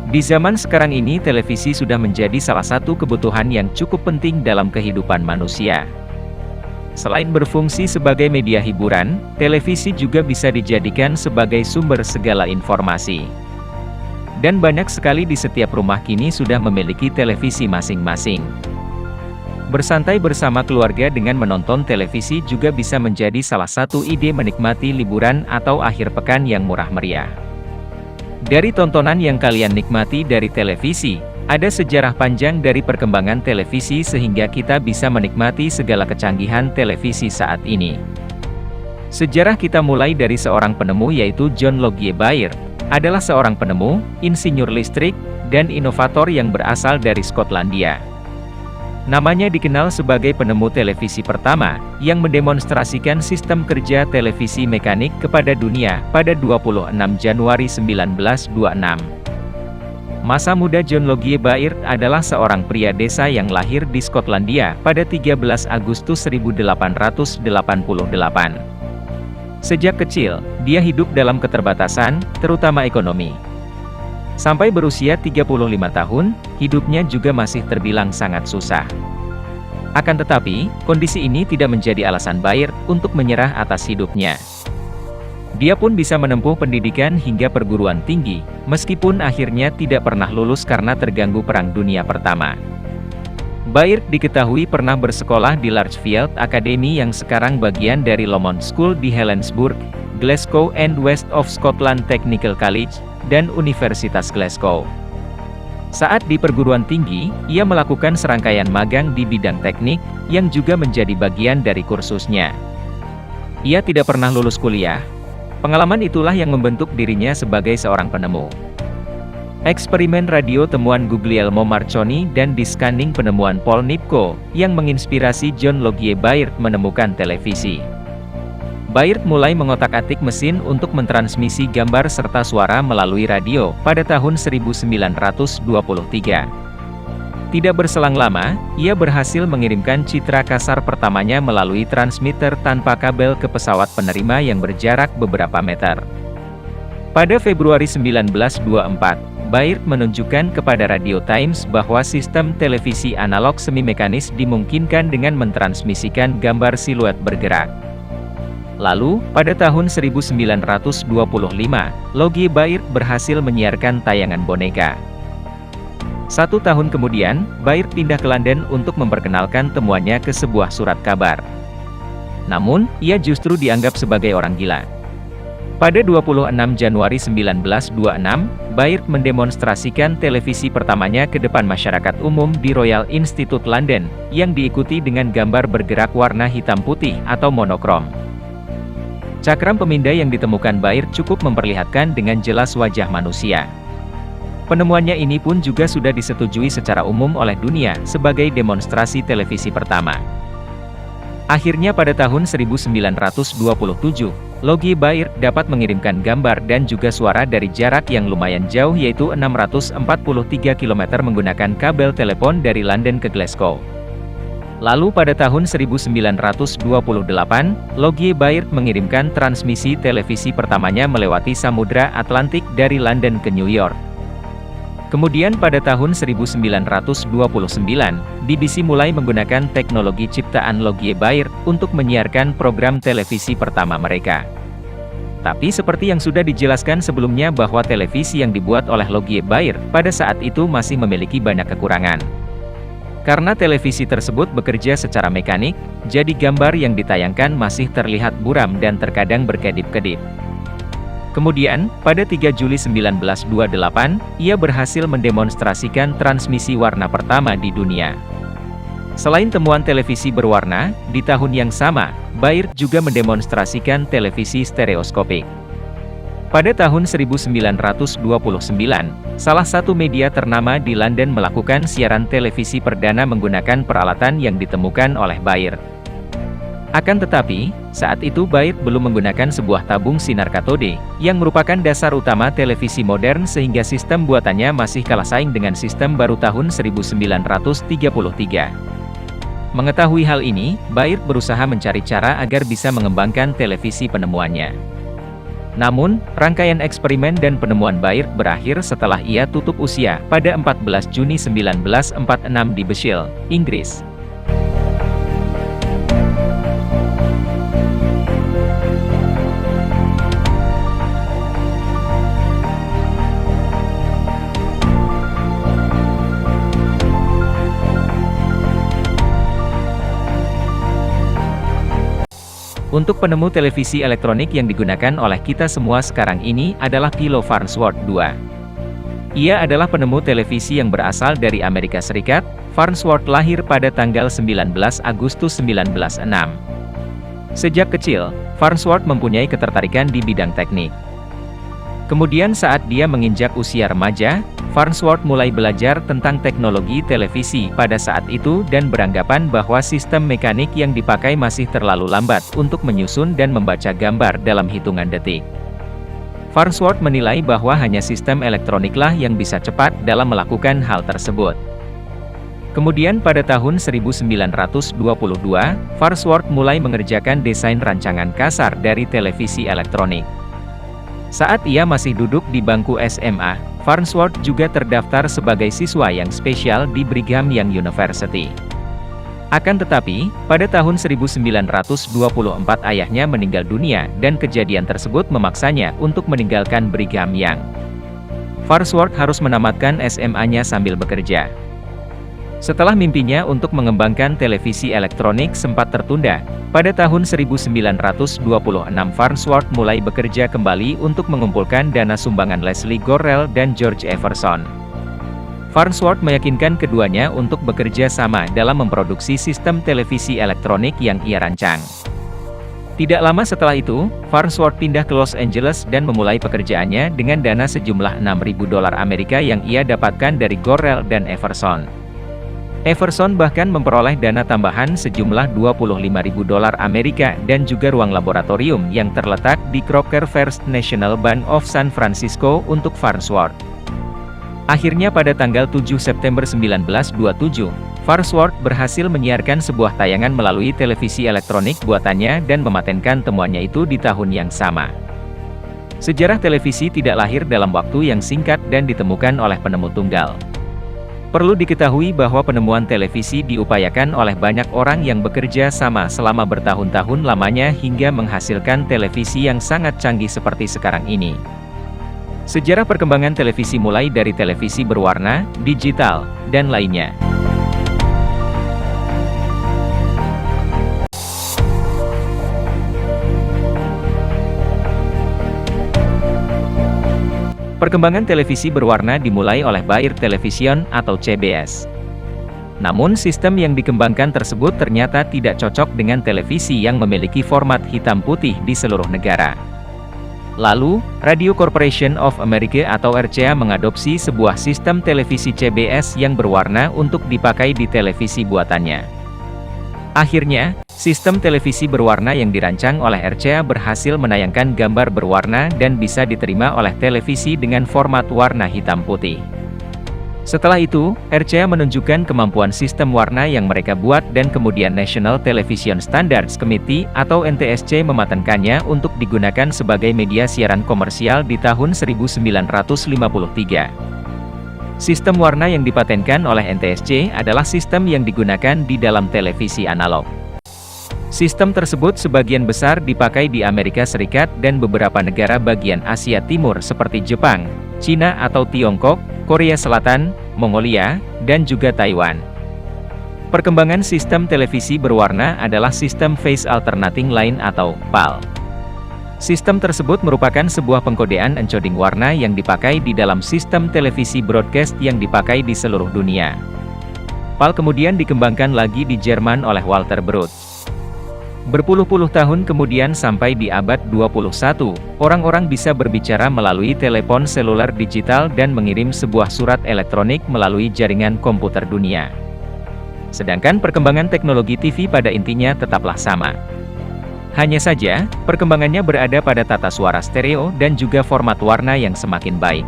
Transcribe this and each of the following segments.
Di zaman sekarang ini televisi sudah menjadi salah satu kebutuhan yang cukup penting dalam kehidupan manusia. Selain berfungsi sebagai media hiburan, televisi juga bisa dijadikan sebagai sumber segala informasi. Dan banyak sekali di setiap rumah kini sudah memiliki televisi masing-masing. Bersantai bersama keluarga dengan menonton televisi juga bisa menjadi salah satu ide menikmati liburan atau akhir pekan yang murah meriah. Dari tontonan yang kalian nikmati dari televisi, ada sejarah panjang dari perkembangan televisi sehingga kita bisa menikmati segala kecanggihan televisi saat ini. Sejarah kita mulai dari seorang penemu yaitu John Logie Baird, adalah seorang penemu, insinyur listrik, dan inovator yang berasal dari Skotlandia. Namanya dikenal sebagai penemu televisi pertama, yang mendemonstrasikan sistem kerja televisi mekanik kepada dunia pada 26 Januari 1926. Masa muda John Logie Baird adalah seorang pria desa yang lahir di Skotlandia pada 13 Agustus 1888. Sejak kecil, dia hidup dalam keterbatasan, terutama ekonomi. Sampai berusia 35 tahun, hidupnya juga masih terbilang sangat susah. Akan tetapi, kondisi ini tidak menjadi alasan Baird untuk menyerah atas hidupnya. Dia pun bisa menempuh pendidikan hingga perguruan tinggi, meskipun akhirnya tidak pernah lulus karena terganggu Perang Dunia Pertama. Baird diketahui pernah bersekolah di Larchfield Academy yang sekarang bagian dari Lomond School di Helensburgh, Glasgow and West of Scotland Technical College, dan Universitas Glasgow. Saat di perguruan tinggi, ia melakukan serangkaian magang di bidang teknik, yang juga menjadi bagian dari kursusnya. Ia tidak pernah lulus kuliah. Pengalaman itulah yang membentuk dirinya sebagai seorang penemu. Eksperimen radio temuan Guglielmo Marconi dan diskanding penemuan Paul Nipkow, yang menginspirasi John Logie Baird menemukan televisi. Baird mulai mengotak-atik mesin untuk mentransmisi gambar serta suara melalui radio pada tahun 1923. Tidak berselang lama, ia berhasil mengirimkan citra kasar pertamanya melalui transmitter tanpa kabel ke pesawat penerima yang berjarak beberapa meter. Pada Februari 1924, Baird menunjukkan kepada Radio Times bahwa sistem televisi analog semi-mekanis dimungkinkan dengan mentransmisikan gambar siluet bergerak. Lalu, pada tahun 1925, Logie Baird berhasil menyiarkan tayangan boneka. 1 tahun kemudian, Baird pindah ke London untuk memperkenalkan temuannya ke sebuah surat kabar. Namun, ia justru dianggap sebagai orang gila. Pada 26 Januari 1926, Baird mendemonstrasikan televisi pertamanya ke depan masyarakat umum di Royal Institute London, yang diikuti dengan gambar bergerak warna hitam putih atau monokrom. Cakram pemindai yang ditemukan Baird cukup memperlihatkan dengan jelas wajah manusia. Penemuannya ini pun juga sudah disetujui secara umum oleh dunia sebagai demonstrasi televisi pertama. Akhirnya pada tahun 1927, Logie Baird dapat mengirimkan gambar dan juga suara dari jarak yang lumayan jauh yaitu 643 km menggunakan kabel telepon dari London ke Glasgow. Lalu pada tahun 1928, Logie Baird mengirimkan transmisi televisi pertamanya melewati Samudra Atlantik dari London ke New York. Kemudian pada tahun 1929, BBC mulai menggunakan teknologi ciptaan Logie Baird untuk menyiarkan program televisi pertama mereka. Tapi seperti yang sudah dijelaskan sebelumnya bahwa televisi yang dibuat oleh Logie Baird pada saat itu masih memiliki banyak kekurangan. Karena televisi tersebut bekerja secara mekanik, jadi gambar yang ditayangkan masih terlihat buram dan terkadang berkedip-kedip. Kemudian, pada 3 Juli 1928, ia berhasil mendemonstrasikan transmisi warna pertama di dunia. Selain temuan televisi berwarna, di tahun yang sama, Baird juga mendemonstrasikan televisi stereoskopik. Pada tahun 1929, salah satu media ternama di London melakukan siaran televisi perdana menggunakan peralatan yang ditemukan oleh Baird. Akan tetapi, saat itu Baird belum menggunakan sebuah tabung sinar katode, yang merupakan dasar utama televisi modern sehingga sistem buatannya masih kalah saing dengan sistem baru tahun 1933. Mengetahui hal ini, Baird berusaha mencari cara agar bisa mengembangkan televisi penemuannya. Namun, rangkaian eksperimen dan penemuan Baird berakhir setelah ia tutup usia pada 14 Juni 1946 di Beshil, Inggris. Untuk penemu televisi elektronik yang digunakan oleh kita semua sekarang ini adalah Philo Farnsworth II. Ia adalah penemu televisi yang berasal dari Amerika Serikat. Farnsworth lahir pada tanggal 19 Agustus 1906. Sejak kecil, Farnsworth mempunyai ketertarikan di bidang teknik. Kemudian saat dia menginjak usia remaja, Farnsworth mulai belajar tentang teknologi televisi pada saat itu dan beranggapan bahwa sistem mekanik yang dipakai masih terlalu lambat untuk menyusun dan membaca gambar dalam hitungan detik. Farnsworth menilai bahwa hanya sistem elektroniklah yang bisa cepat dalam melakukan hal tersebut. Kemudian pada tahun 1922, Farnsworth mulai mengerjakan desain rancangan kasar dari televisi elektronik. Saat ia masih duduk di bangku SMA, Farnsworth juga terdaftar sebagai siswa yang spesial di Brigham Young University. Akan tetapi, pada tahun 1924 ayahnya meninggal dunia dan kejadian tersebut memaksanya untuk meninggalkan Brigham Young. Farnsworth harus menamatkan SMA-nya sambil bekerja. Setelah mimpinya untuk mengembangkan televisi elektronik sempat tertunda, pada tahun 1926 Farnsworth mulai bekerja kembali untuk mengumpulkan dana sumbangan Leslie Gorrell dan George Everson. Farnsworth meyakinkan keduanya untuk bekerja sama dalam memproduksi sistem televisi elektronik yang ia rancang. Tidak lama setelah itu, Farnsworth pindah ke Los Angeles dan memulai pekerjaannya dengan dana sejumlah $6.000 Amerika yang ia dapatkan dari Gorrell dan Everson. Everson bahkan memperoleh dana tambahan sejumlah $25.000 Amerika dan juga ruang laboratorium yang terletak di Crocker First National Bank of San Francisco untuk Farnsworth. Akhirnya pada tanggal 7 September 1927, Farnsworth berhasil menyiarkan sebuah tayangan melalui televisi elektronik buatannya dan mematenkan temuannya itu di tahun yang sama. Sejarah televisi tidak lahir dalam waktu yang singkat dan ditemukan oleh penemu tunggal. Perlu diketahui bahwa penemuan televisi diupayakan oleh banyak orang yang bekerja sama selama bertahun-tahun lamanya hingga menghasilkan televisi yang sangat canggih seperti sekarang ini. Sejarah perkembangan televisi mulai dari televisi berwarna, digital, dan lainnya. Perkembangan televisi berwarna dimulai oleh Baird Television atau CBS. Namun sistem yang dikembangkan tersebut ternyata tidak cocok dengan televisi yang memiliki format hitam putih di seluruh negara. Lalu, Radio Corporation of America atau RCA mengadopsi sebuah sistem televisi CBS yang berwarna untuk dipakai di televisi buatannya. Akhirnya, sistem televisi berwarna yang dirancang oleh RCA berhasil menayangkan gambar berwarna dan bisa diterima oleh televisi dengan format warna hitam putih. Setelah itu, RCA menunjukkan kemampuan sistem warna yang mereka buat dan kemudian National Television Standards Committee atau NTSC mematenkannya untuk digunakan sebagai media siaran komersial di tahun 1953. Sistem warna yang dipatenkan oleh NTSC adalah sistem yang digunakan di dalam televisi analog. Sistem tersebut sebagian besar dipakai di Amerika Serikat dan beberapa negara bagian Asia Timur seperti Jepang, Cina atau Tiongkok, Korea Selatan, Mongolia, dan juga Taiwan. Perkembangan sistem televisi berwarna adalah sistem Phase Alternating Line atau PAL. Sistem tersebut merupakan sebuah pengkodean encoding warna yang dipakai di dalam sistem televisi broadcast yang dipakai di seluruh dunia. PAL kemudian dikembangkan lagi di Jerman oleh Walter Brutz. Berpuluh-puluh tahun kemudian sampai di abad 21, orang-orang bisa berbicara melalui telepon seluler digital dan mengirim sebuah surat elektronik melalui jaringan komputer dunia. Sedangkan perkembangan teknologi TV pada intinya tetaplah sama. Hanya saja, perkembangannya berada pada tata suara stereo dan juga format warna yang semakin baik.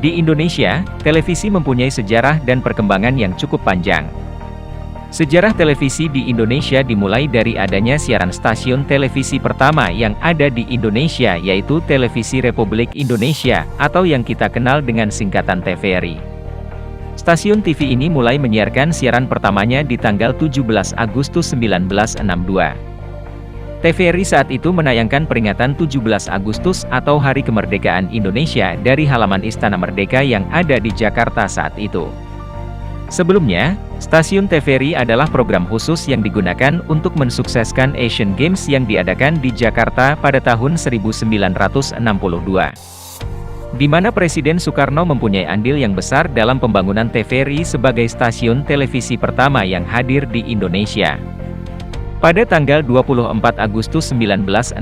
Di Indonesia, televisi mempunyai sejarah dan perkembangan yang cukup panjang. Sejarah televisi di Indonesia dimulai dari adanya siaran stasiun televisi pertama yang ada di Indonesia, yaitu Televisi Republik Indonesia, atau yang kita kenal dengan singkatan TVRI. Stasiun TV ini mulai menyiarkan siaran pertamanya di tanggal 17 Agustus 1962. TVRI saat itu menayangkan peringatan 17 Agustus atau Hari Kemerdekaan Indonesia dari halaman Istana Merdeka yang ada di Jakarta saat itu. Sebelumnya, stasiun TVRI adalah program khusus yang digunakan untuk mensukseskan Asian Games yang diadakan di Jakarta pada tahun 1962. Di mana Presiden Soekarno mempunyai andil yang besar dalam pembangunan TVRI sebagai stasiun televisi pertama yang hadir di Indonesia. Pada tanggal 24 Agustus 1962,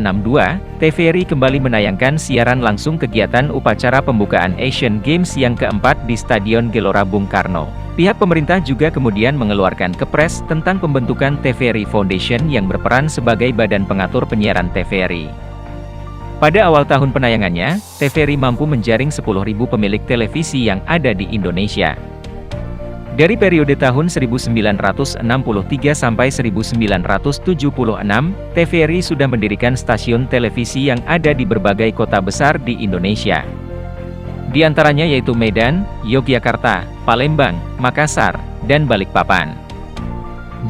TVRI kembali menayangkan siaran langsung kegiatan upacara pembukaan Asian Games yang keempat di Stadion Gelora Bung Karno. Pihak pemerintah juga kemudian mengeluarkan kepres tentang pembentukan TVRI Foundation yang berperan sebagai badan pengatur penyiaran TVRI. Pada awal tahun penayangannya, TVRI mampu menjaring 10.000 pemilik televisi yang ada di Indonesia. Dari periode tahun 1963 sampai 1976, TVRI sudah mendirikan stasiun televisi yang ada di berbagai kota besar di Indonesia. Di antaranya yaitu Medan, Yogyakarta, Palembang, Makassar, dan Balikpapan.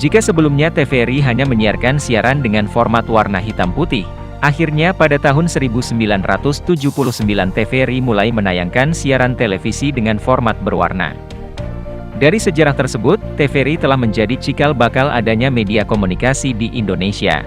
Jika sebelumnya TVRI hanya menyiarkan siaran dengan format warna hitam putih, akhirnya pada tahun 1979 TVRI mulai menayangkan siaran televisi dengan format berwarna. Dari sejarah tersebut, TVRI telah menjadi cikal bakal adanya media komunikasi di Indonesia.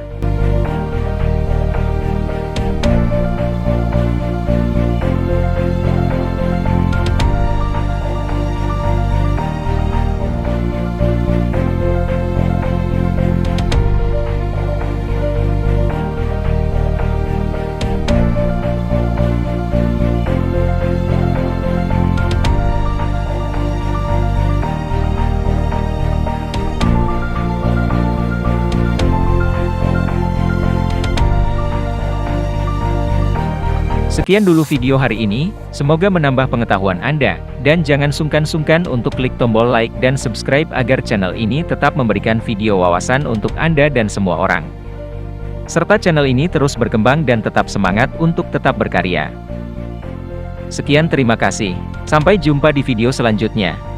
Sekian dulu video hari ini, semoga menambah pengetahuan Anda, dan jangan sungkan-sungkan untuk klik tombol like dan subscribe agar channel ini tetap memberikan video wawasan untuk Anda dan semua orang. Serta channel ini terus berkembang dan tetap semangat untuk tetap berkarya. Sekian, terima kasih. Sampai jumpa di video selanjutnya.